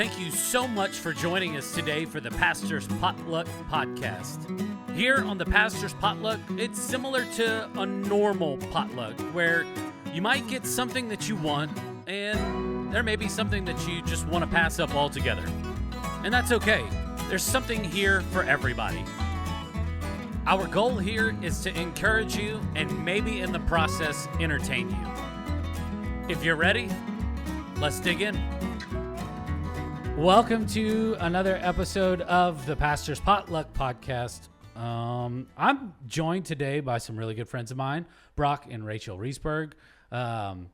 Thank you so much for joining us today for the Pastor's Potluck Podcast. Here on the Pastor's Potluck, it's similar to a normal potluck where you might get something that you want and there may be something that you just want to pass up altogether. And that's okay. There's something here for everybody. Our goal here is to encourage you and maybe in the process entertain you. If you're ready, let's dig in. Welcome to another episode of the Pastor's Potluck Podcast. I'm joined today by some really good friends of mine, Brock and Rachel Reeseburg. So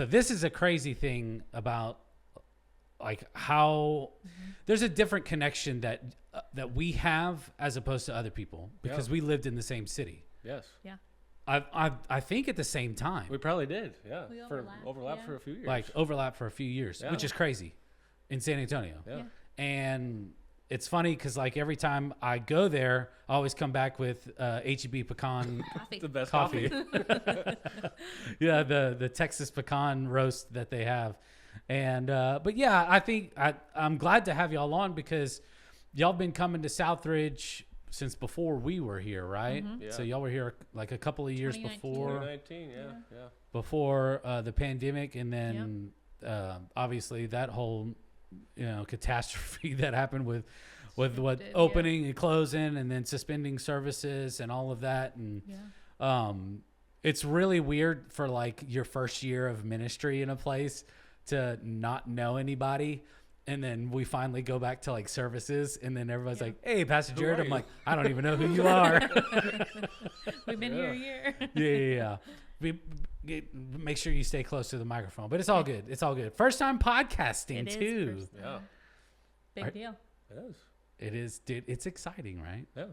this is a crazy thing about like how there's a different connection that we have as opposed to other people because we lived in the same city. Yes. Yeah. I think at the same time. We probably did. Yeah. We overlapped for a few years. Like overlap for a few years, which is crazy in San Antonio. Yeah. And it's funny because like every time I go there, I always come back with H-E-B pecan The best coffee. Yeah, the Texas pecan roast that they have. And but yeah, I think I'm glad to have y'all on because y'all been coming to Southridge since before we were here, right? Mm-hmm. Yeah. So y'all were here like a couple of years 2019. before 2019, yeah. before the pandemic, and then obviously that whole catastrophe that happened with what opening and closing and then suspending services and all of that. And it's really weird for like your first year of ministry in a place to not know anybody. And then we finally go back to like services, and then everybody's like, "Hey, Pastor Jared." I'm like, "I don't even know who you are." We've been here a year. Yeah. Make sure you stay close to the microphone, but it's all good. It's all good. First time podcasting too. Yeah. Big deal. It is. It is, dude. It's exciting, right? Yeah.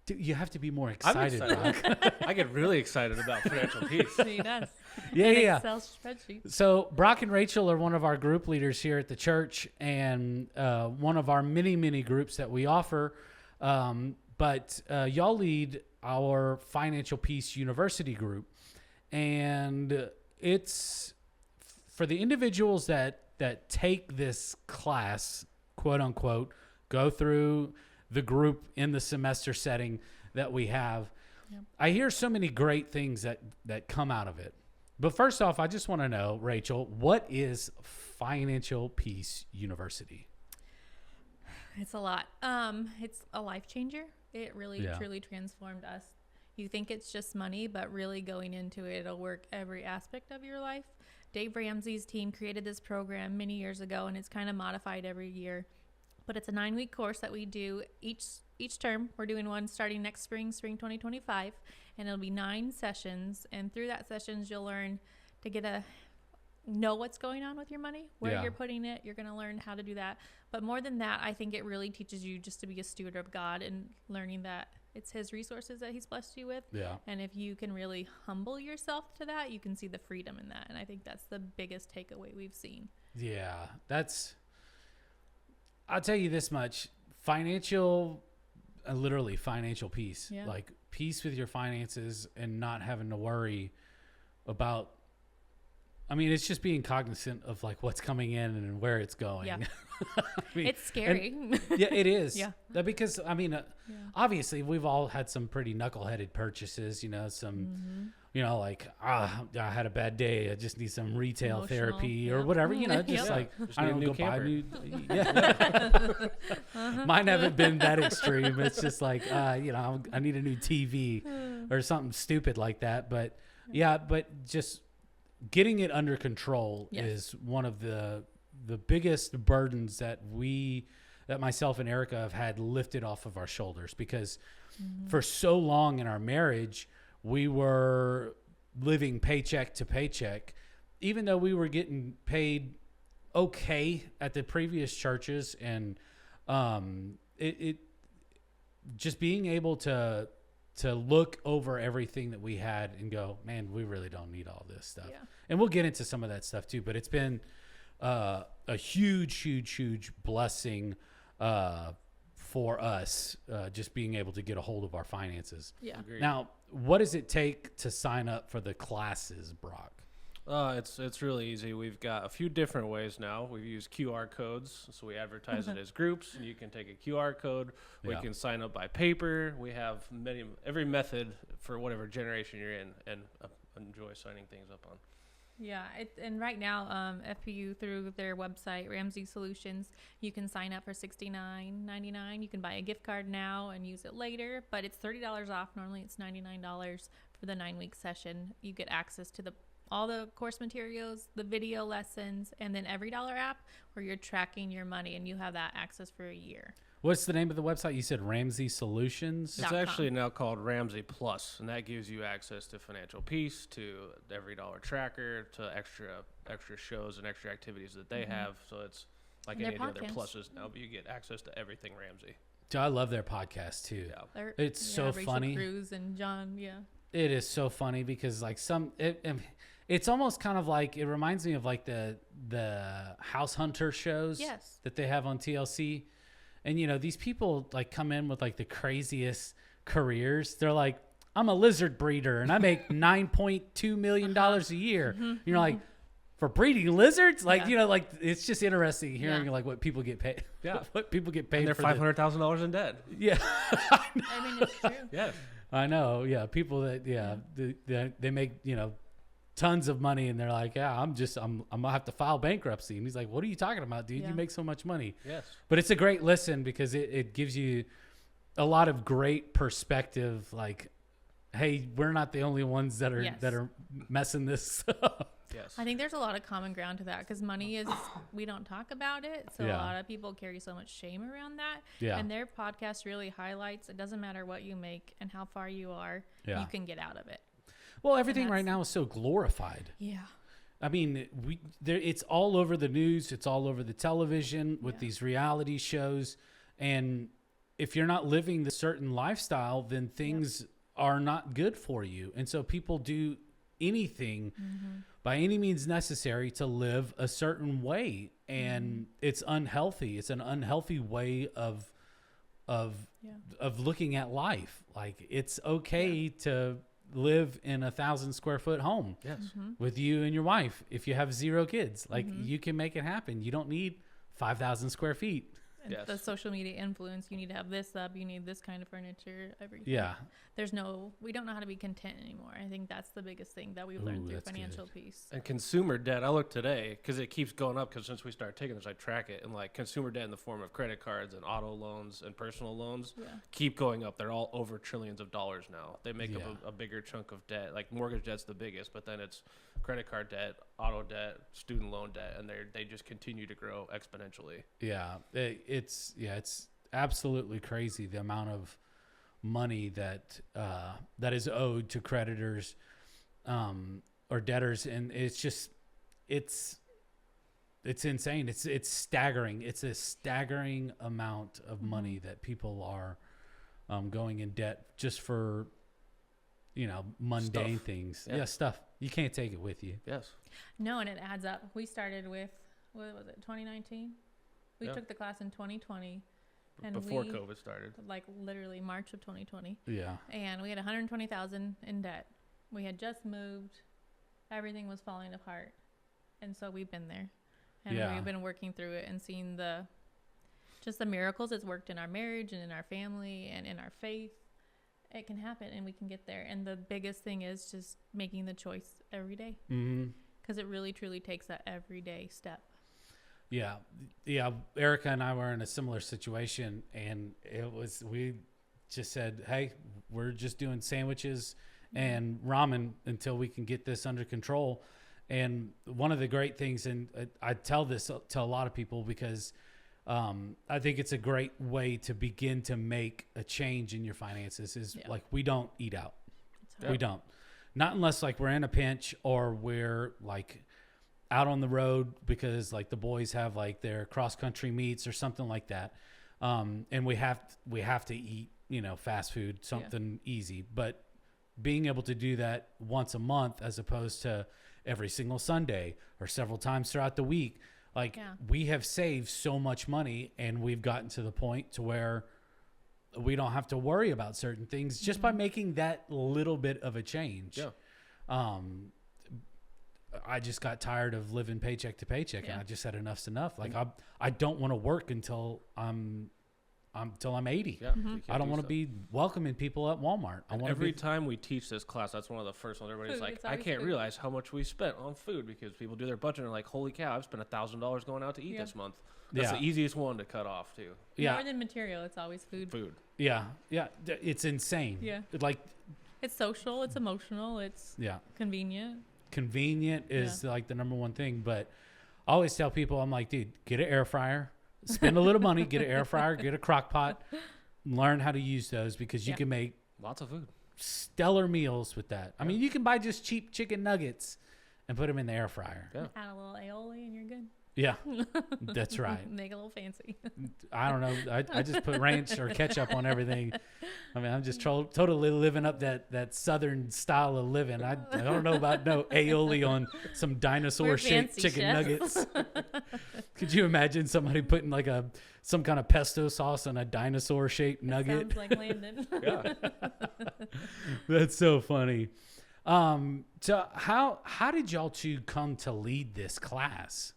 Dude, you have to be more I'm excited. excited. I get really excited about financial peace. He does. Yeah. Excel spreadsheet. So Brock and Rachel are one of our group leaders here at the church, and one of our many groups that we offer. But y'all lead our Financial Peace University group, and it's for the individuals that take this class, quote unquote, go through the group in the semester setting that we have. Yep. I hear so many great things that come out of it. But first off, I just want to know, Rachel, what is Financial Peace University? It's a lot. It's a life changer. It really truly transformed us. You think it's just money, but really going into it, it'll work every aspect of your life. Dave Ramsey's team created this program many years ago, and it's kind of modified every year. But it's a 9-week course that we do each term. We're doing one starting next spring 2025, and it'll be 9 sessions. And through that sessions, you'll learn to know what's going on with your money, where you're putting it. You're going to learn how to do that. But more than that, I think it really teaches you just to be a steward of God and learning that it's His resources that He's blessed you with. Yeah. And if you can really humble yourself to that, you can see the freedom in that. And I think that's the biggest takeaway we've seen. Yeah, I'll tell you this much, literally financial peace, like peace with your finances and not having to worry about, it's just being cognizant of like what's coming in and where it's going. Yeah. It's scary. It is. Yeah. Because obviously we've all had some pretty knuckleheaded purchases, like, I had a bad day. I just need some retail therapy or whatever, just like, I don't know, go buy a new. Mine haven't been that extreme. It's just like, I need a new TV or something stupid like that. But but just getting it under control is one of the biggest burdens that myself and Erica have had lifted off of our shoulders, because for so long in our marriage, we were living paycheck to paycheck, even though we were getting paid okay at the previous churches. And it just being able to look over everything that we had and go, man, we really don't need all this stuff. Yeah. And we'll get into some of that stuff too, but it's been a huge blessing for us, just being able to get a hold of our finances. Yeah. Agreed. Now, what does it take to sign up for the classes, Brock? It's really easy. We've got a few different ways now. We've used QR codes, so we advertise it as groups, and you can take a QR code. We can sign up by paper. We have every method for whatever generation you're in, and enjoy signing things up on. Yeah, and right now, FPU through their website, Ramsey Solutions, you can sign up for $69.99. You can buy a gift card now and use it later, but it's $30 off. Normally, it's $99 for the 9-week session. You get access to all the course materials, the video lessons, and then EveryDollar app where you're tracking your money, and you have that access for a year. What's the name of the website? You said Ramsey Solutions? It's actually now called Ramsey Plus, and that gives you access to Financial Peace, to EveryDollar Tracker, to extra shows and extra activities that they have. So it's like any of the other pluses now, but you get access to everything Ramsey. I love their podcast too. Yeah. It's so Rachel funny. Cruz and John, It is so funny because like it's almost kind of like, it reminds me of like the House Hunter shows that they have on TLC. And, you know, these people like come in with like the craziest careers. They're like, I'm a lizard breeder and I make $9.2 million a year. And you're like, for breeding lizards? Like, you know, like it's just interesting hearing like what people get paid. Yeah. What people get paid and they're for. $500,000 in debt. Yeah. I mean, it's true. Yes. I know. Yeah. People that, they make, you know, tons of money and they're like, I'm gonna have to file bankruptcy. And he's like, what are you talking about, dude? You make so much money. Yes. But it's a great listen because it gives you a lot of great perspective. Like, hey, we're not the only ones that are messing this up. Yes. I think there's a lot of common ground to that because money is, we don't talk about it. So a lot of people carry so much shame around that. Yeah. And their podcast really highlights, it doesn't matter what you make and how far you are, you can get out of it. Well, everything right now is so glorified. Yeah. I mean, it's all over the news. It's all over the television with these reality shows. And if you're not living the certain lifestyle, then things are not good for you. And so people do anything by any means necessary to live a certain way. And it's unhealthy. It's an unhealthy way of looking at life. Like, it's okay to live in 1,000 square foot home with you and your wife. If you have 0 kids, like you can make it happen. You don't need 5,000 square feet. And the social media influence, you need to have this up, you need this kind of furniture, everything. Yeah. We don't know how to be content anymore. I think that's the biggest thing that we've learned through Financial Peace. And consumer debt, I looked today because it keeps going up because since we started taking this, I track it. And like consumer debt in the form of credit cards and auto loans and personal loans keep going up. They're all over trillions of dollars now. They make up a bigger chunk of debt. Like mortgage debt's the biggest, but then it's credit card debt, auto debt, student loan debt, and they just continue to grow exponentially. Yeah. It's absolutely crazy the amount of money that is owed to creditors or debtors, and it's insane. It's staggering. It's a staggering amount of money that people are going in debt just for, you know, mundane things. Stuff you can't take it with you. Yes. No, and it adds up. We started with, what was it, 2019? We took the class in 2020. And before COVID started. Like literally March of 2020. Yeah. And we had $120,000 in debt. We had just moved. Everything was falling apart. And so we've been there. And we've been working through it and seeing the miracles it's worked in our marriage and in our family and in our faith. It can happen and we can get there. And the biggest thing is just making the choice every day. Because it really, truly takes that everyday step. Yeah. Erica and I were in a similar situation, and we just said, hey, we're just doing sandwiches and ramen until we can get this under control. And one of the great things, and I tell this to a lot of people because I think it's a great way to begin to make a change in your finances is like, we don't eat out. We don't. Not unless like we're in a pinch or we're like out on the road because like the boys have like their cross country meets or something like that. And we have to eat, you know, fast food, something easy, but being able to do that once a month, as opposed to every single Sunday or several times throughout the week, like we have saved so much money and we've gotten to the point to where we don't have to worry about certain things just by making that little bit of a change. I just got tired of living paycheck to paycheck, and I just said enough's enough. Like I don't want to work until I'm 80. Yeah, I don't want to be welcoming people at Walmart. Every time we teach this class, that's one of the first ones. Everybody's like, I can't realize how much we spent on food, because people do their budget and are like, holy cow, I've spent $1,000 going out to eat this month. That's the easiest one to cut off too. Yeah. More than material, it's always food. Yeah. It's insane. Yeah. Like, it's social, it's emotional, it's convenient. Convenient is like the number one thing. But I always tell people, I'm like, dude, get an air fryer, spend a little money, get an air fryer, get a crock pot, learn how to use those, because you can make lots of food, stellar meals with that. I mean, you can buy just cheap chicken nuggets and put them in the air fryer. Add a little aioli and you're good. Yeah, that's right. Make it a little fancy. I don't know. I just put ranch or ketchup on everything. I mean, I'm just totally living up that southern style of living. I don't know about no aioli on some dinosaur-shaped chicken nuggets. Could you imagine somebody putting like some kind of pesto sauce on a dinosaur-shaped nugget? Sounds like Landon. Yeah. That's so funny. So how did y'all two come to lead this class?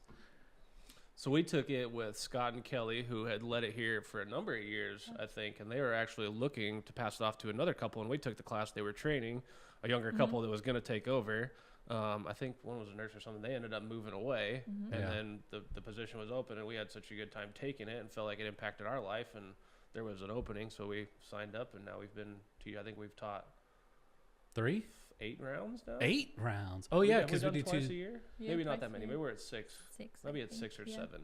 So we took it with Scott and Kelly, who had led it here for a number of years, I think, and they were actually looking to pass it off to another couple. And we took the class. They were training a younger couple that was going to take over. I think one was a nurse or something. They ended up moving away, and then the position was open, and we had such a good time taking it and felt like it impacted our life, and there was an opening, so we signed up, and now we've been I think we've taught 8 rounds now. 8 rounds. Oh yeah, because we do twice 2 a year. Yeah, Maybe not that many. Maybe we're at 6. Maybe it's 6 or 7.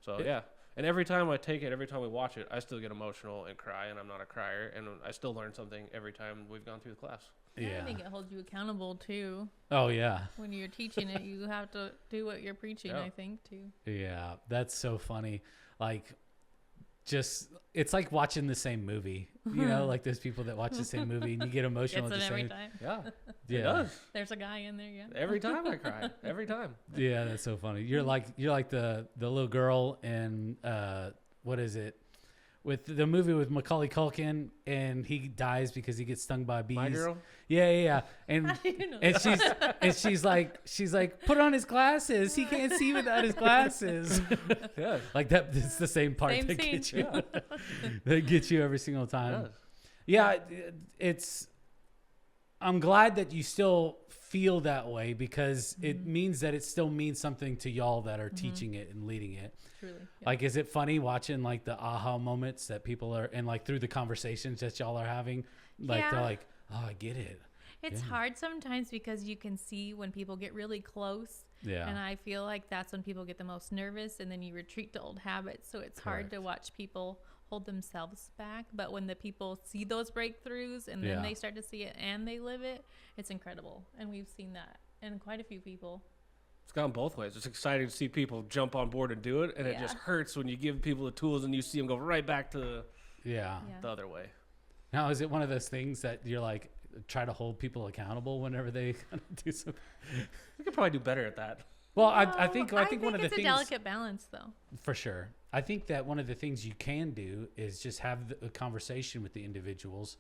So Yeah. and every time I take it, every time we watch it, I still get emotional and cry, and I'm not a crier, and I still learn something every time we've gone through the class. I think it holds you accountable too. Oh yeah. When you're teaching it, you have to do what you're preaching. I think too. Yeah, that's so funny. Like, just it's like watching the same movie. You know, like those people that watch the same movie and you get emotional at the every same time. Yeah, Yeah. it does. There's a guy in there. Yeah. Every time I cry. Every time. Yeah, that's so funny. You're like the little girl in what is it? With the movie with Macaulay Culkin, and he dies because he gets stung by bees. My Girl? Yeah. And How do you know and that? she's like, put on his glasses. He can't see without his glasses. Yeah. Like that. It's the same part Same that scene. gets you. That gets you every single time. Yeah, it's. I'm glad that you still feel that way, because it means that it still means something to y'all that are teaching it and leading it. Truly. Yeah. Like, is it funny watching like the aha moments that people are, and like through the conversations that y'all are having, like they're like, oh, I get it. It's hard sometimes because you can see when people get really close. Yeah. And I feel like that's when people get the most nervous, and then you retreat to old habits. So it's hard to watch people hold themselves back. But when the people see those breakthroughs and then they start to see it and they live it, it's incredible. And we've seen that in quite a few people. It's gone both ways. It's exciting to see people jump on board and do it, and it just hurts when you give people the tools and you see them go right back to the other way. Now, is it one of those things that you're like, try to hold people accountable whenever they do something? We could probably do better at that. Well, I think one of the it's things, a delicate balance, though. For sure. I think that one of the things you can do is just have a conversation with the individuals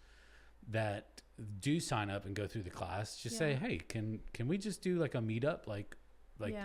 that do sign up and go through the class. Just say, hey, can we just do like a meetup, like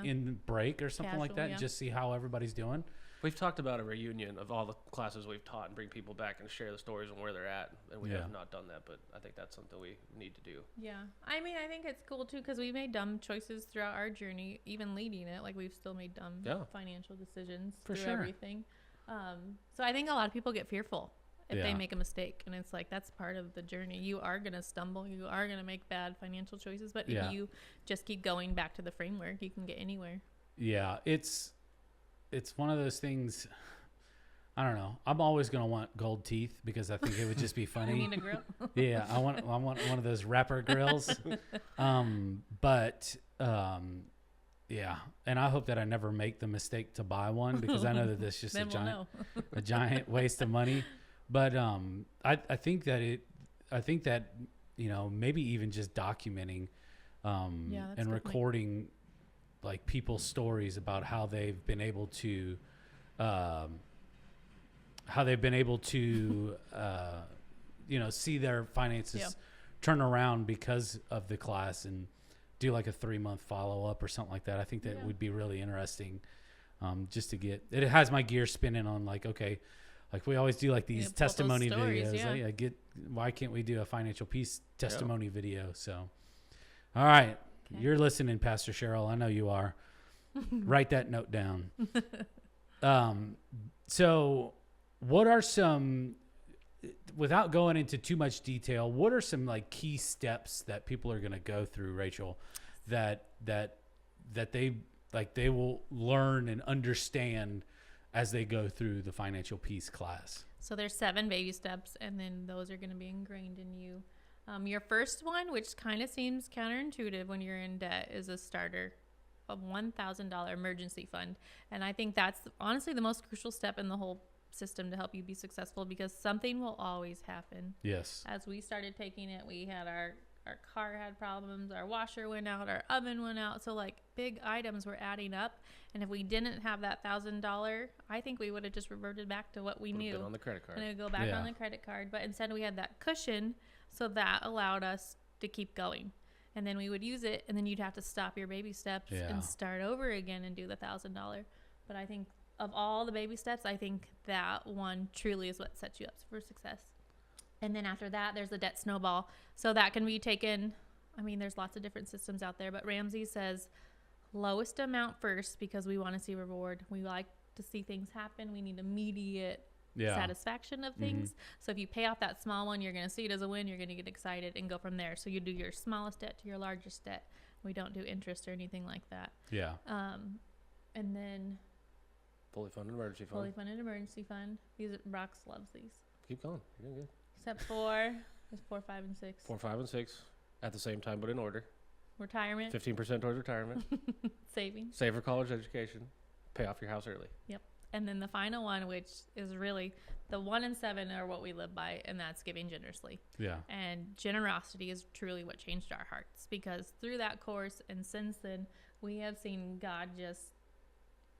in break or something like that, and just see how everybody's doing? We've talked about a reunion of all the classes we've taught and bring people back and share the stories and where they're at. And we have not done that, but I think that's something we need to do. Yeah. I mean, I think it's cool, too, because we made dumb choices throughout our journey, even leading it. Like, we've still made dumb financial decisions through everything. So I think a lot of people get fearful if they make a mistake. And it's like, that's part of the journey. You are going to stumble. You are going to make bad financial choices. But if you just keep going back to the framework, you can get anywhere. Yeah. It's one of those things. I don't know. I'm always going to want gold teeth because I think it would just be funny. You need a grill? Yeah. I want one of those rapper grills. Yeah. And I hope that I never make the mistake to buy one, because I know that that's just a giant waste of money. But I think that you know, maybe even just documenting and recording like people's stories about how they've been able to you know, see their finances turn around because of the class, and do like a 3-month follow-up or something like that. I think that would be really interesting, just to get it. Has my gears spinning on like, okay, like we always do like these testimony stories, videos. Why can't we do a financial peace testimony video? So, all right, you're listening, Pastor Cheryl. I know you are. Write that note down. So what are some, without going into too much detail, what are some like key steps that people are going to go through, Rachel, that they will learn and understand as they go through the financial peace class? So there's 7 baby steps, and then those are going to be ingrained in you. Your first one, which kind of seems counterintuitive when you're in debt, is a starter, a $1,000 emergency fund. And I think that's honestly the most crucial step in the whole system to help you be successful, because something will always happen. Yes. As we started taking it, we had our car had problems, our washer went out, our oven went out. So like big items were adding up. And if we didn't have that $1,000, I think we would have just reverted back to what we knew. Been on the credit card. And it would go back on the credit card. But instead we had that cushion. So that allowed us to keep going. And then we would use it, and then you'd have to stop your baby steps and start over again and do the $1,000. But I think of all the baby steps, I think that one truly is what sets you up for success. And then after that, there's the debt snowball. So that can be taken, I mean, there's lots of different systems out there, but Ramsey says lowest amount first, because we want to see reward. We like to see things happen. We need immediate satisfaction of things. So if you pay off that small one, you're going to see it as a win. You're going to get excited and go from there. So you do your smallest debt to your largest debt. We don't do interest or anything like that. Yeah. And then fully funded emergency fund. These Brock loves these. Keep going. You're doing good. Step 4 is 4, 5, and 6. 4, 5, and 6 at the same time, but in order. Retirement. 15% towards retirement. Savings. Save for college education. Pay off your house early. Yep. And then the final one, which is really the 1 and 7 are what we live by, and that's giving generously. Yeah. And generosity is truly what changed our hearts, because through that course and since then, we have seen God just,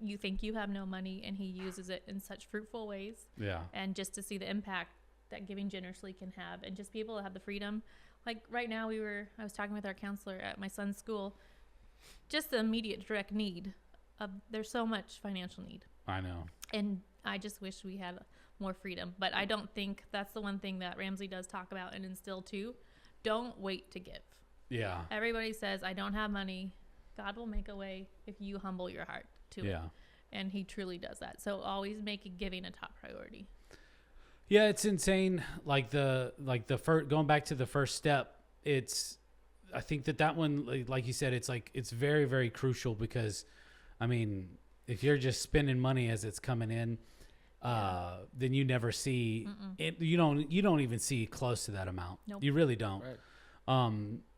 you think you have no money, and he uses it in such fruitful ways. Yeah. And just to see the impact that giving generously can have, and just be able to have the freedom. Like right now I was talking with our counselor at my son's school, just the immediate direct need of, there's so much financial need. I know. And I just wish we had more freedom, but I don't think that's the one thing that Ramsey does talk about and instill too. Don't wait to give. Yeah. Everybody says, I don't have money. God will make a way if you humble your heart to it. And he truly does that. So always make giving a top priority. Yeah, it's insane. Like the first, going back to the first step, I think that one, like you said, it's very, very crucial, because, I mean, if you're just spending money as it's coming in, then you never see it. You don't even see close to that amount. Nope. You really don't. Right.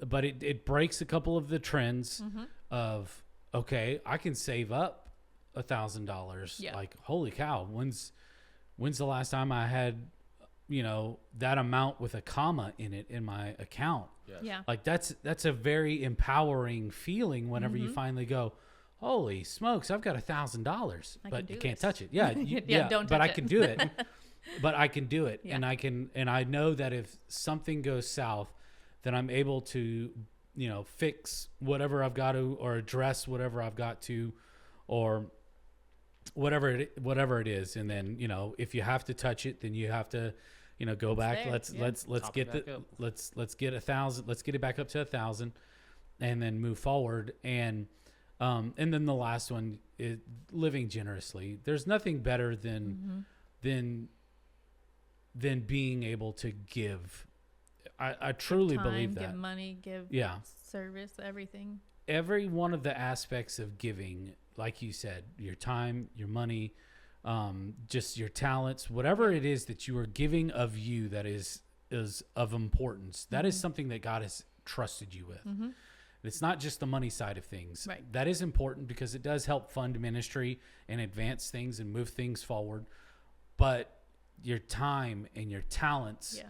But it breaks a couple of the trends of, okay, I can save up $1,000. Yeah. Like, holy cow, when's the last time I had, that amount with a comma in it in my account? Yes. Yeah. Like that's a very empowering feeling whenever you finally go, holy smokes, I've got $1,000, but you can't touch it. Yeah. Don't touch but I it. can do it. But I can do it. Yeah. And I know that if something goes south, then I'm able to, fix whatever I've got to, or address whatever I've got to, or whatever it is. And then, if you have to touch it, then you have to, go back. Let's get it back up to 1,000, and then move forward. And then the last one is living generously. There's nothing better than being able to give. I truly believe that. Give money, give service, everything. Every one of the aspects of giving, like you said, your time, your money, just your talents, whatever it is that you are giving of you that is of importance, that is something that God has trusted you with. It's not just the money side of things. Right. That is important, because it does help fund ministry and advance things and move things forward. But your time and your talents,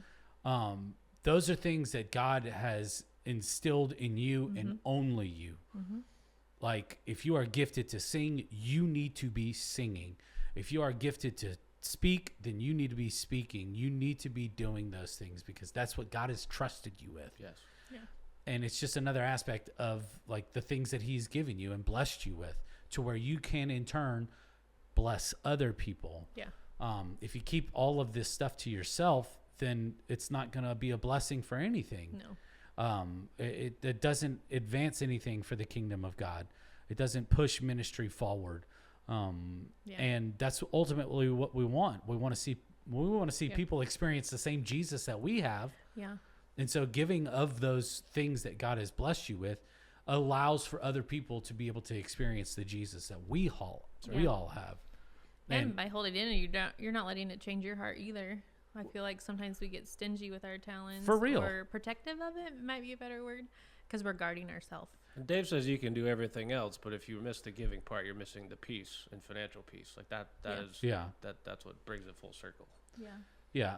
those are things that God has instilled in you and only you. Like, if you are gifted to sing, you need to be singing. If you are gifted to speak, then you need to be speaking. You need to be doing those things, because that's what God has trusted you with. Yes. Yeah. And it's just another aspect of like the things that he's given you and blessed you with, to where you can in turn bless other people. Yeah. If you keep all of this stuff to yourself, then it's not going to be a blessing for anything. No. It doesn't advance anything for the kingdom of God. It doesn't push ministry forward. And that's ultimately what we want. We want to see people experience the same Jesus that we have. Yeah. And so giving of those things that God has blessed you with allows for other people to be able to experience the Jesus that we all have. And by holding it in, you're not letting it change your heart either. I feel like sometimes we get stingy with our talents. For real. Or protective of it might be a better word, because we're guarding ourselves. Dave says you can do everything else, but if you miss the giving part, you're missing the peace and financial peace. Like that's what brings it full circle. Yeah. Yeah.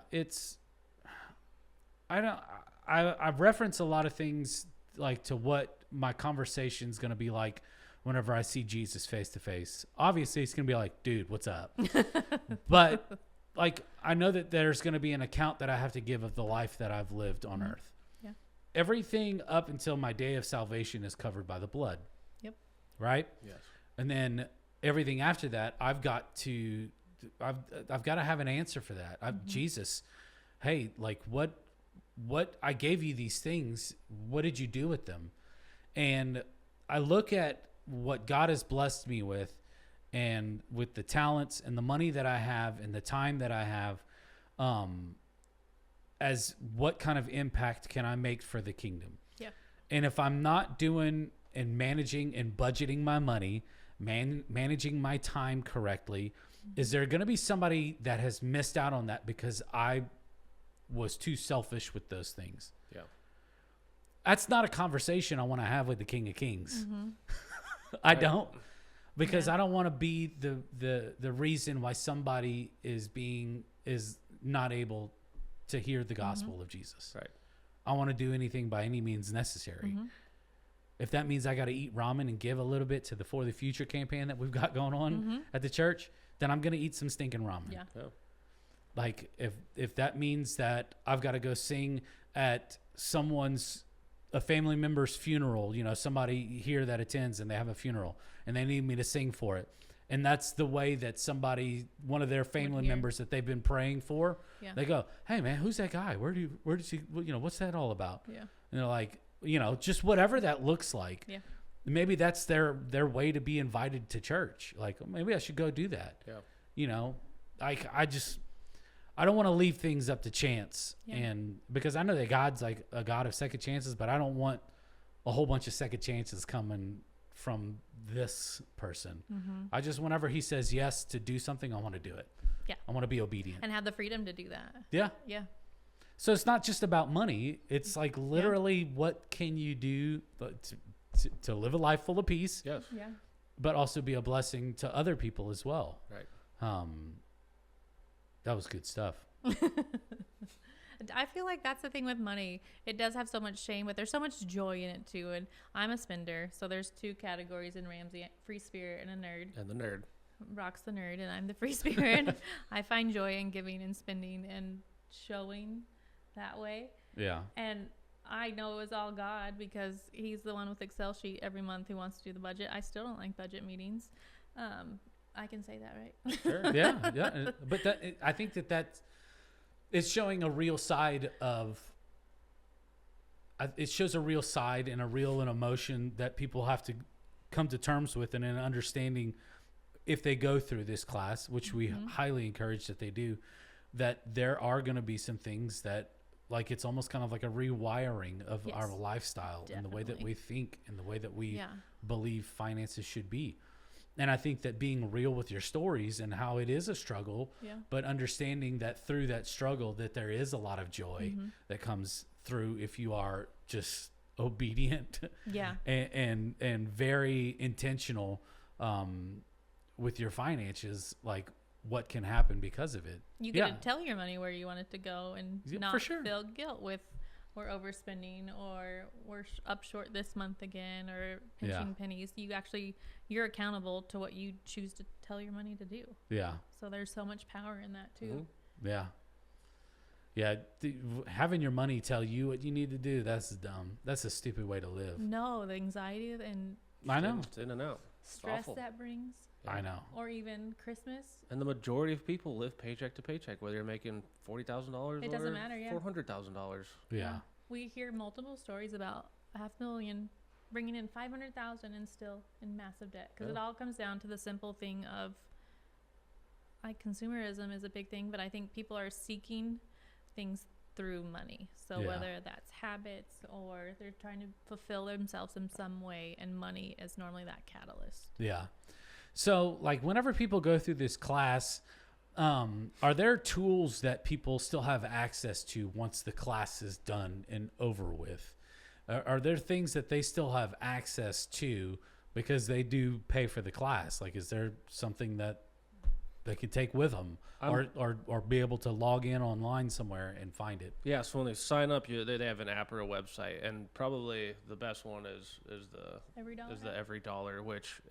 I've referenced a lot of things like to what my conversation's going to be like whenever I see Jesus face to face. Obviously he's going to be like, dude, what's up? But like, I know that there's going to be an account that I have to give of the life that I've lived on earth. Yeah. Everything up until my day of salvation is covered by the blood. Yep. Right? Yes. And then everything after that, I've got to have an answer for that. Jesus, hey, like what I gave you these things, what did you do with them? And I look at what God has blessed me with, and with the talents and the money that I have and the time that I have, as what kind of impact can I make for the kingdom? Yeah. And if I'm not doing and managing and budgeting my money, managing my time correctly, is there going to be somebody that has missed out on that because I was too selfish with those things? Yeah. That's not a conversation I want to have with the King of Kings. I don't, because I don't want to be the reason why somebody is not able to hear the gospel of Jesus. Right. I want to do anything by any means necessary. If that means I got to eat ramen and give a little bit to the For the Future campaign that we've got going on at the church, then I'm going to eat some stinking ramen. Yeah. Like if that means that I've got to go sing at a family member's funeral, somebody here that attends and they have a funeral and they need me to sing for it. And that's the way that one of their family members that they've been praying for, they go, hey man, who's that guy? Where does he, what's that all about? Yeah. And they're like, just whatever that looks like. Yeah. Maybe that's their way to be invited to church. Like, maybe I should go do that. Yeah. I don't want to leave things up to chance. Yeah. And because I know that God's like a God of second chances, but I don't want a whole bunch of second chances coming from this person. I just, whenever he says yes to do something, I want to do it. Yeah. I want to be obedient. And have the freedom to do that. Yeah. Yeah. So it's not just about money. It's like literally what can you do to live a life full of peace. Yes. Yeah. But also be a blessing to other people as well. Right. That was good stuff. I feel like that's the thing with money. It does have so much shame, but there's so much joy in it too. And I'm a spender, so there's two categories in Ramsey: free spirit and a nerd. And the nerd. Brock's the nerd, and I'm the free spirit. I find joy in giving and spending and showing that way. Yeah. And I know it was all God, because he's the one with Excel sheet every month who wants to do the budget. I still don't like budget meetings. I can say that, right? Sure. Yeah. But I think that's it's showing a real side of. It shows a real side and an emotion that people have to come to terms with, and an understanding if they go through this class, which we highly encourage that they do. That there are going to be some things that, like, it's almost kind of like a rewiring of our lifestyle and the way that we think and the way that we believe finances should be. And I think that being real with your stories and how it is a struggle, but understanding that through that struggle that there is a lot of joy that comes through if you are just obedient and very intentional with your finances, like what can happen because of it. You get to tell your money where you want it to go and not feel guilt with we're overspending or we're up short this month again or pinching pennies. You're accountable to what you choose to tell your money to do. Yeah. So there's so much power in that too. Yeah. Yeah, having your money tell you what you need to do, that's dumb. That's a stupid way to live. No, the anxiety and I know. It's in and out. stress that brings. I know. Or even Christmas. And the majority of people live paycheck to paycheck, whether you're making $40,000 It doesn't matter, yeah. $400,000. Yeah. We hear multiple stories about $500,000 bringing in $500,000 and still in massive debt, because it all comes down to the simple thing of, like, consumerism is a big thing, but I think people are seeking things through money. So whether that's habits or they're trying to fulfill themselves in some way, and money is normally that catalyst. Yeah. So, like, whenever people go through this class, are there tools that people still have access to once the class is done and over with? Are there things that they still have access to because they do pay for the class? Like, is there something that they can take with them, or be able to log in online somewhere and find it? Yeah, so when they sign up, they have an app or a website, and probably the best one is the Every Dollar, which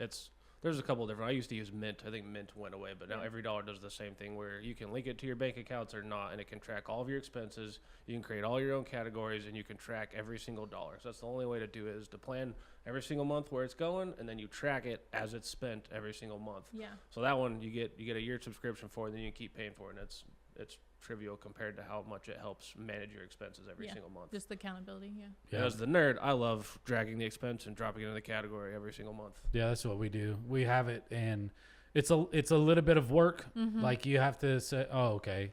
there's a couple different. I used to use Mint. I think Mint went away, but now Every Dollar does the same thing, where you can link it to your bank accounts or not, and it can track all of your expenses. You can create all your own categories, and you can track every single dollar. So that's the only way to do it, is to plan every single month where it's going, and then you track it as it's spent every single month. Yeah. So that one you get a year subscription for, and then you can keep paying for it, and it's trivial compared to how much it helps manage your expenses every single month. Just the accountability, As the nerd, I love dragging the expense and dropping it in the category every single month. Yeah, that's what we do. We have it, and it's a little bit of work. Like, you have to say, oh, okay.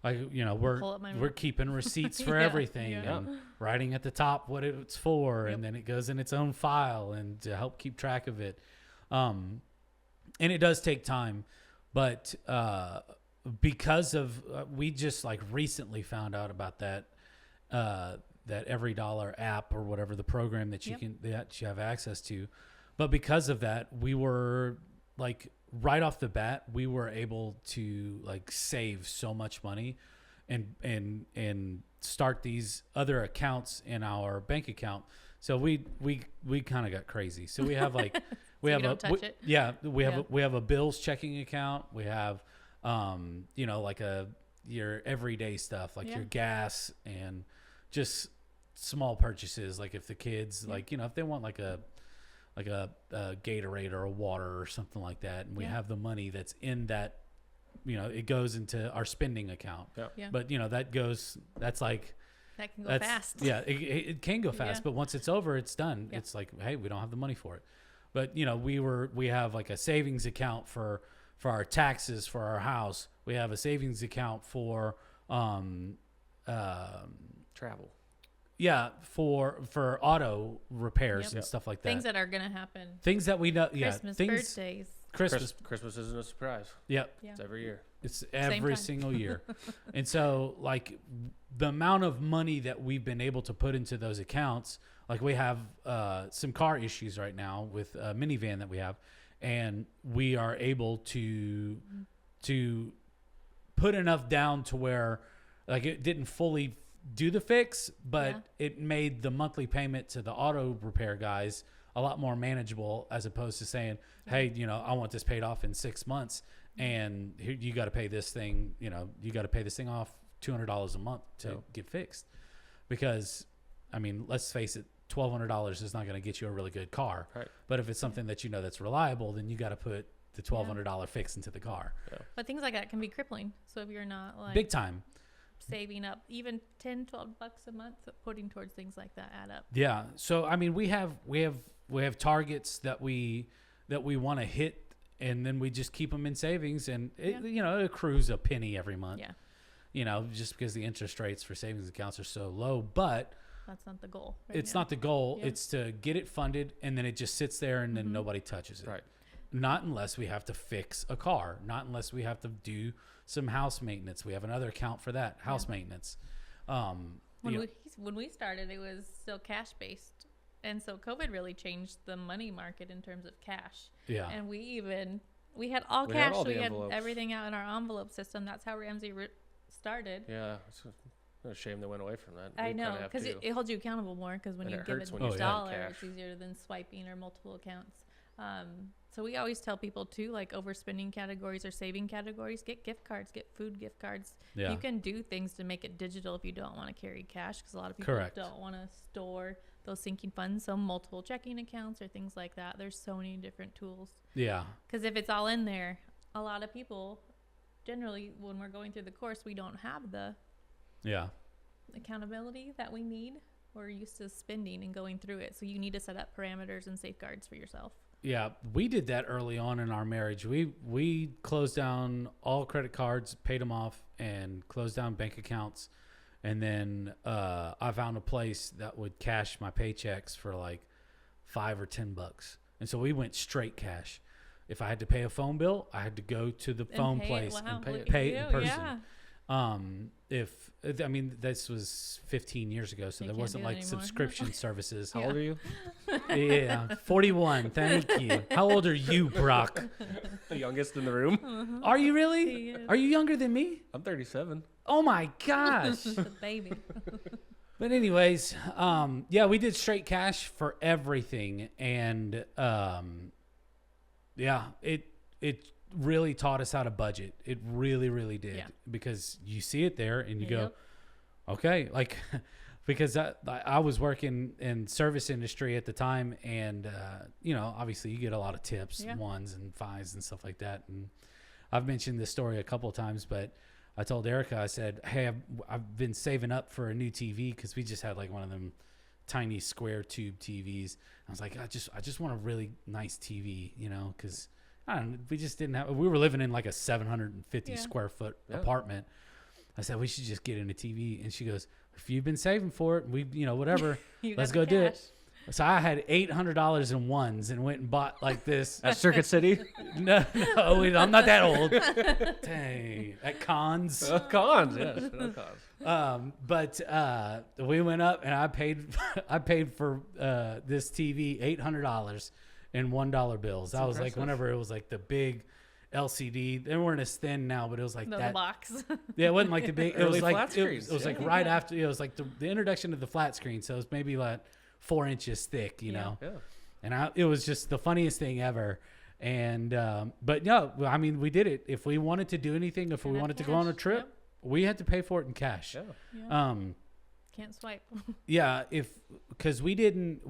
Like, we're keeping receipts for everything and writing at the top what it's for, and then it goes in its own file and to help keep track of it. And it does take time, but because of we just like recently found out about that Every Dollar app or whatever, the program that you have access to. But because of that, we were like, right off the bat, we were able to like save so much money and start these other accounts in our bank account. So we kind of got crazy. So we have like we have a bills checking account. We have like your everyday stuff, like your gas and just small purchases. Like, if the kids like, if they want like a Gatorade or a water or something like that, and we have the money that's in that, it goes into our spending account. But that's like, that can go fast. Yeah, it can go fast, but once it's over, it's done. It's like, hey, we don't have the money for it. But we have like a savings account for our taxes for our house. We have a savings account for travel. Yeah, for auto repairs and stuff like that. Things that are gonna happen. Things that we know. Christmas, birthdays. Christmas isn't a surprise. Yep. Yeah. It's every year. It's every single year. And so, like, the amount of money that we've been able to put into those accounts, like, we have some car issues right now with a minivan that we have, and we are able to put enough down to where, like, it didn't fully do the fix, but it made the monthly payment to the auto repair guys a lot more manageable, as opposed to saying, hey, I want this paid off in 6 months, and you got to pay this thing, you got to pay this thing off $200 a month to get fixed. Because, I mean, let's face it, $1,200 is not going to get you a really good car. Right. But if it's something that that's reliable, then you got to put the $1,200 fix into the car. Yeah. But things like that can be crippling. So if you're not like big time saving up even $10-12 a month, putting towards things like that add up. Yeah. So I mean, we have targets that we want to hit, and then we just keep them in savings, and it accrues a penny every month. Yeah. Just because the interest rates for savings accounts are so low, but that's not the goal. It's not the goal. Yeah. It's to get it funded, and then it just sits there, and then nobody touches it. Right. Not unless we have to fix a car. Not unless we have to do some house maintenance. We have another account for that, house maintenance. When we started, it was still cash based, and so COVID really changed the money market in terms of cash. Yeah. And we had all cash. We had everything out in our envelope system. That's how Ramsey started. Yeah. It's a shame they went away from that. I know, because it holds you accountable more, because when you give it $1, it's easier than swiping or multiple accounts. So we always tell people too, like overspending categories or saving categories, get gift cards, get food gift cards. Yeah. You can do things to make it digital if you don't want to carry cash, because a lot of people don't want to store those sinking funds. So multiple checking accounts or things like that. There's so many different tools. Yeah. Because if it's all in there, a lot of people, generally when we're going through the course, we don't have the accountability that we need. We're used to spending and going through it. So you need to set up parameters and safeguards for yourself. Yeah, we did that early on in our marriage. We closed down all credit cards, paid them off, and closed down bank accounts. And then I found a place that would cash my paychecks for like $5 or $10. And so we went straight cash. If I had to pay a phone bill, I had to go to the phone place and pay it in person. Yeah. This was 15 years ago, so there wasn't like subscription services. How old are you? Yeah, 41. Thank you. How old are you, Brock? The youngest in the room. Are you really? Are you younger than me? I'm 37. Oh my gosh. The baby. But anyways, we did straight cash for everything, and it really taught us how to budget. It really, really did, because you see it there and you go, okay, like, because I was working in service industry at the time, and obviously you get a lot of tips, ones and fives and stuff like that. And I've mentioned this story a couple of times, but I told Erica, I said, hey, I've been saving up for a new TV, because we just had like one of them tiny square tube TVs. I was like, I just want a really nice TV, because we just didn't have. We were living in like a 750 square foot apartment. I said we should just get in a TV, and she goes, "If you've been saving for it, whatever, let's go do it." So I had $800 in ones and went and bought like this at Circuit City. No, I'm not that old. Dang, at Cons. Cons, yes, Cons. But we went up, and I paid for this TV $800. In $1 bills. That was impressive. Like whenever it was like the big LCD. They weren't as thin now, but it was like that box. Yeah, it wasn't like the big. It was like flat screens. It was like right after. It was like the introduction of the flat screen. So it was maybe like 4 inches thick, you know. Yeah. And it was just the funniest thing ever. And but no, I mean, we did it. If we wanted to do anything, if we wanted to go on a trip, we had to pay for it in cash. Yeah. Can't swipe. Yeah, because we didn't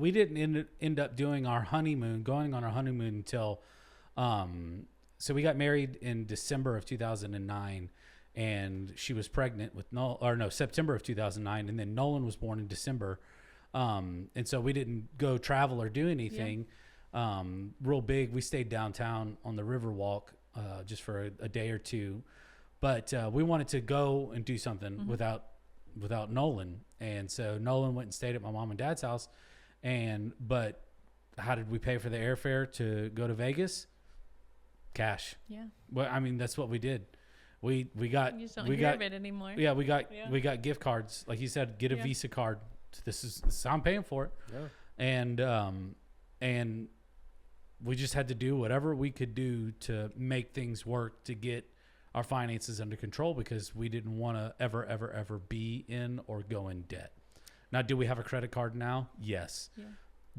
end up doing going on our honeymoon until, so we got married in December of 2009, and she was pregnant with September of 2009, and then Nolan was born in December, and so we didn't go travel or do anything, real big. We stayed downtown on the Riverwalk, just for a day or two, but we wanted to go and do something without Nolan. And so Nolan went and stayed at my mom and dad's house. But how did we pay for the airfare to go to Vegas? Cash. Yeah. Well, I mean, that's what we did. We got, you just don't hear of it anymore. Yeah. We got gift cards. Like you said, get a Visa card. This is I'm paying for it. Yeah. And we just had to do whatever we could do to make things work, to get our finances under control, because we didn't want to ever be in or go in debt. Now, do we have a credit card now? Yes. Yeah.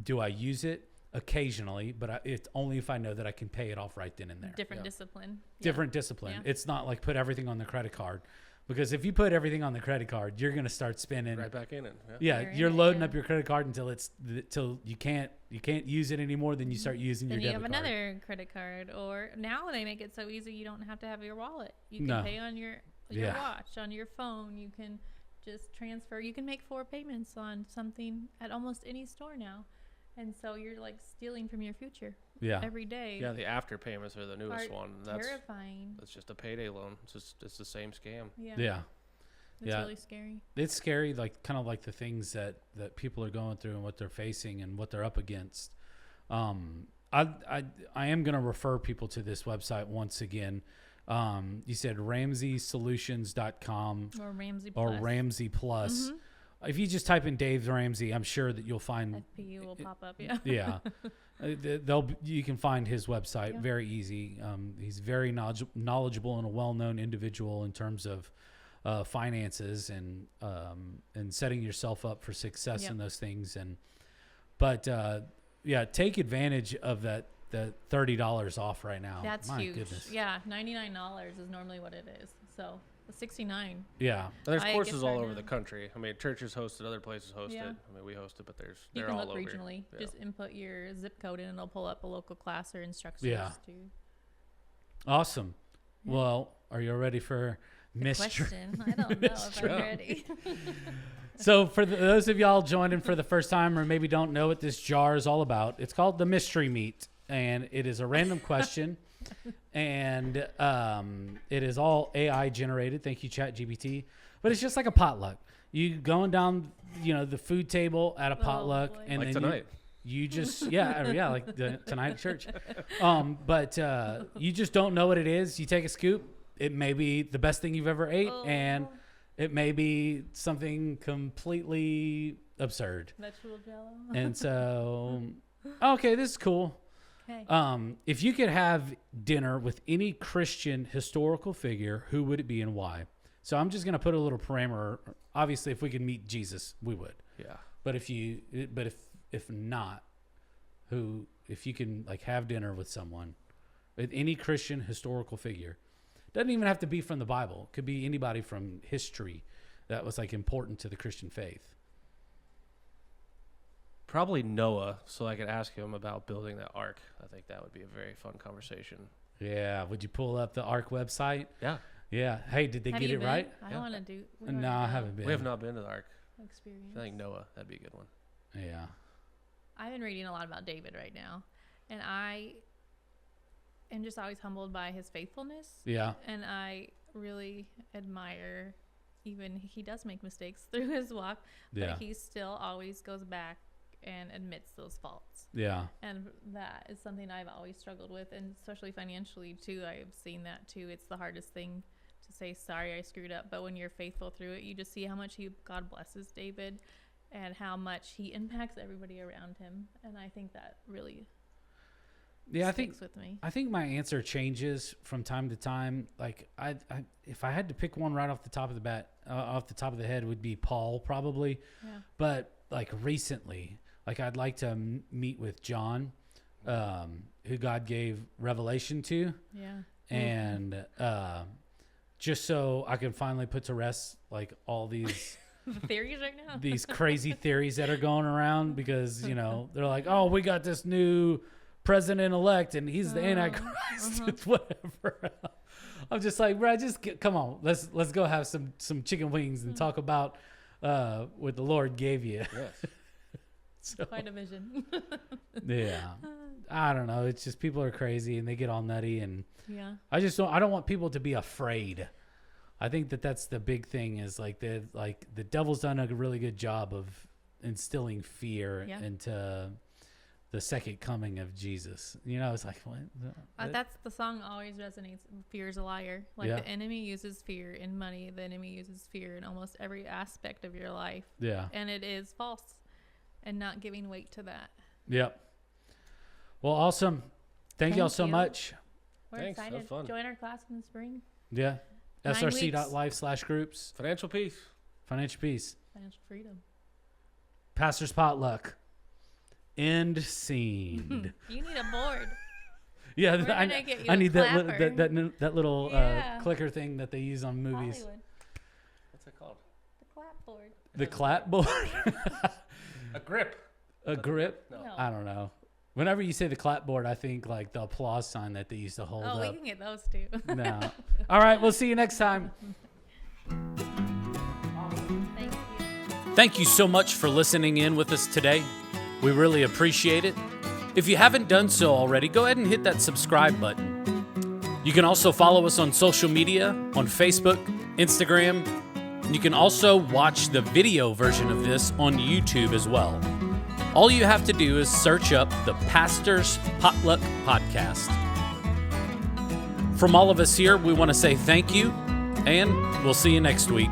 Do I use it? Occasionally, but it's only if I know that I can pay it off right then and there. Different discipline. Different discipline. Yeah. It's not like put everything on the credit card, because if you put everything on the credit card, you're going to start spending right back in it. You're loading up your credit card till you can't use it anymore. Then you start using your debit card. Then you have another credit card, or now they make it so easy you don't have to have your wallet. You can pay on your watch, on your phone. You can just transfer. You can make 4 payments on something at almost any store now. And so you're like stealing from your future every day. Yeah, the after payments are the newest one. That's terrifying. That's just a payday loan. It's the same scam. Yeah. It's really scary. It's scary, like kind of like the things that people are going through and what they're facing and what they're up against. I am going to refer people to this website once again. You said RamseySolutions.com or Ramsey Plus. Mm-hmm. If you just type in Dave Ramsey, I'm sure that you'll find FPU will pop up. Yeah. Yeah. You can find his website very easy. He's very knowledgeable and a well-known individual in terms of finances and setting yourself up for success in those things. But take advantage of that the $30 off right now. That's My huge. goodness. Yeah, $99 is normally what it is. So $69. Yeah. And there's I courses guess all right over now. the country. I mean, churches host it, other places host Yeah. it. I mean, we host it, but You they're can all look over. regionally. Yeah. Just input your zip code in and it'll pull up a local class or instructors. Yeah. To Awesome. Yeah. Well, are you ready for mystery? question. I don't know if I'm ready. So for those of y'all joining for the first time or maybe don't know what this jar is all about, it's called the mystery meat, and it is a random question, and it is all AI generated. Thank you, ChatGPT. But it's just like a potluck. You going down, the food table at a potluck, boy. and Like then tonight. you just like the tonight at church. But you just don't know what it is. You take a scoop. It may be the best thing you've ever ate, and it may be something completely absurd. Vegetable jello. And so, okay, this is cool. Okay. If you could have dinner with any Christian historical figure, who would it be and why? So I'm just gonna put a little parameter. Obviously, if we could meet Jesus, we would. Yeah. But if not, if you can like have dinner with someone, with any Christian historical figure, doesn't even have to be from the Bible. It could be anybody from history that was like important to the Christian faith. Probably Noah, so I could ask him about building that ark. I think that would be a very fun conversation. Yeah. Would you pull up the ARK website? Yeah. Yeah. Hey, did they Have get you it been? right? I Yeah. want to do. No, I haven't been. We have not been to the ark. Experience. I think Noah, that'd be a good one. Yeah. I've been reading a lot about David right now, and I am just always humbled by his faithfulness. Yeah. And I really admire, even he does make mistakes through his walk, Yeah. but he still always goes back and admits those faults. Yeah. And that is something I've always struggled with, and especially financially too. I've seen that too. It's the hardest thing to say, sorry, I screwed up. But when you're faithful through it, you just see how much God blesses David and how much he impacts everybody around him. And I think that really sticks with me. I think my answer changes from time to time. Like I if I had to pick one right off the top of the head, would be Paul probably. Yeah. But like recently, like I'd like to meet with John, who God gave revelation to. Yeah. And just so I can finally put to rest like all these The theories right now. these crazy theories that are going around, because they're like, oh, we got this new president-elect and he's the Antichrist. It's whatever. I'm just like, bro, come on, let's go have some chicken wings and talk about what the Lord gave you. Yes. So, Quite a vision. yeah, I don't know. It's just people are crazy and they get all nutty, and Yeah. I don't want people to be afraid. I think that's the big thing, is like the devil's done a really good job of instilling fear into the second coming of Jesus. It's like, what? That's the song always resonates. Fear is a liar. Like the enemy uses fear in money. The enemy uses fear in almost every aspect of your life. Yeah. And it is false, and not giving weight to that. Yep. Well, awesome. Thank y'all so you. much. We're Thanks, that was excited. fun. Join our class in the spring. Yeah. 9 src.life/groups. Financial peace. Financial peace. Financial freedom. Pastor's potluck. End scene. You need a board. Yeah, We're gonna get you I a need clapper. that little Yeah. clicker thing that they use on movies. Hollywood. What's it called? The clapboard. The clapboard. A grip. A grip. No. No. I don't know. Whenever you say the clapboard, I think like the applause sign that they used to hold Oh, up. we can get those too. No. All right, we'll see you next time. Thank you. Thank you so much for listening in with us today. We really appreciate it. If you haven't done so already, go ahead and hit that subscribe button. You can also follow us on social media, on Facebook, Instagram. You can also watch the video version of this on YouTube as well. All you have to do is search up the Pastor's Potluck Podcast. From all of us here, we want to say thank you, and we'll see you next week.